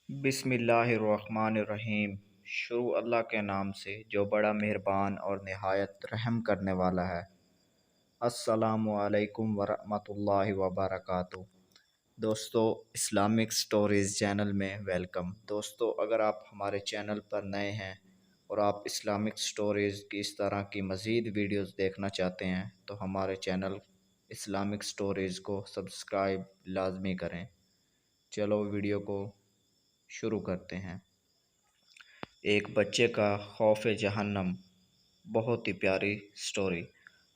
بسم اللہ الرحمن الرحیم۔ شروع اللہ کے نام سے جو بڑا مہربان اور نہایت رحم کرنے والا ہے۔ السلام علیکم ورحمۃ اللہ وبرکاتہ۔ دوستو، اسلامک سٹوریز چینل میں ویلکم۔ دوستو، اگر آپ ہمارے چینل پر نئے ہیں اور آپ اسلامک سٹوریز کی اس طرح کی مزید ویڈیوز دیکھنا چاہتے ہیں تو ہمارے چینل اسلامک سٹوریز کو سبسکرائب لازمی کریں۔ چلو ویڈیو کو شروع کرتے ہیں۔ ایک بچے کا خوف جہنم، بہت ہی پیاری سٹوری۔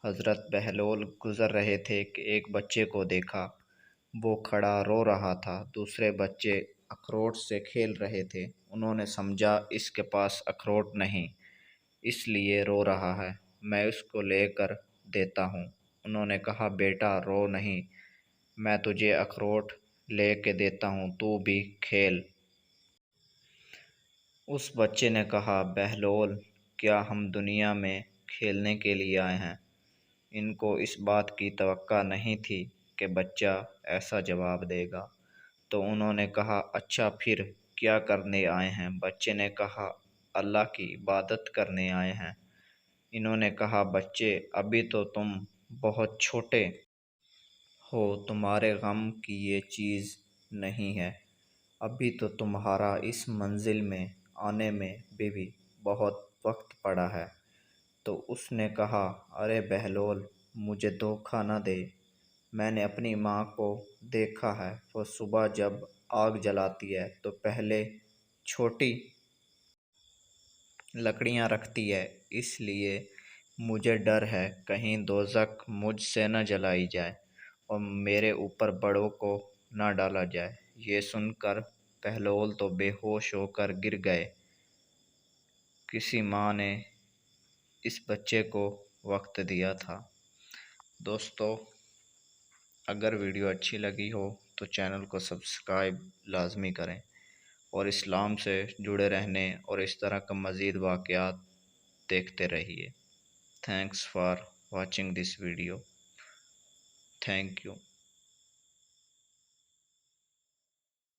حضرت بہلول گزر رہے تھے کہ ایک بچے کو دیکھا، وہ کھڑا رو رہا تھا۔ دوسرے بچے اخروٹ سے کھیل رہے تھے۔ انہوں نے سمجھا اس کے پاس اخروٹ نہیں، اس لیے رو رہا ہے، میں اس کو لے کر دیتا ہوں۔ انہوں نے کہا، بیٹا رو نہیں، میں تجھے اخروٹ لے کے دیتا ہوں، تو بھی کھیل۔ اس بچے نے کہا، بہلول، کیا ہم دنیا میں کھیلنے کے لیے آئے ہیں؟ ان کو اس بات کی توقع نہیں تھی کہ بچہ ایسا جواب دے گا، تو انہوں نے کہا، اچھا پھر کیا کرنے آئے ہیں؟ بچے نے کہا، اللہ کی عبادت کرنے آئے ہیں۔ انہوں نے کہا، بچے، ابھی تو تم بہت چھوٹے ہو، تمہارے غم کی یہ چیز نہیں ہے، ابھی تو تمہارا اس منزل میں آنے میں بھی بہت وقت پڑا ہے۔ تو اس نے کہا، ارے بہلول، مجھے دھوکہ نہ دے، میں نے اپنی ماں کو دیکھا ہے، وہ صبح جب آگ جلاتی ہے تو پہلے چھوٹی لکڑیاں رکھتی ہے، اس لیے مجھے ڈر ہے کہیں دوزخ مجھ سے نہ جلائی جائے اور میرے اوپر بڑوں کو نہ ڈالا جائے۔ یہ سن کر بہلول تو بے ہوش ہو کر گر گئے۔ کسی ماں نے اس بچے کو وقت دیا تھا۔ دوستو، اگر ویڈیو اچھی لگی ہو تو چینل کو سبسکرائب لازمی کریں اور اسلام سے جڑے رہنے اور اس طرح کا مزید واقعات دیکھتے رہیے۔ Thanks for watching this video. Thank you.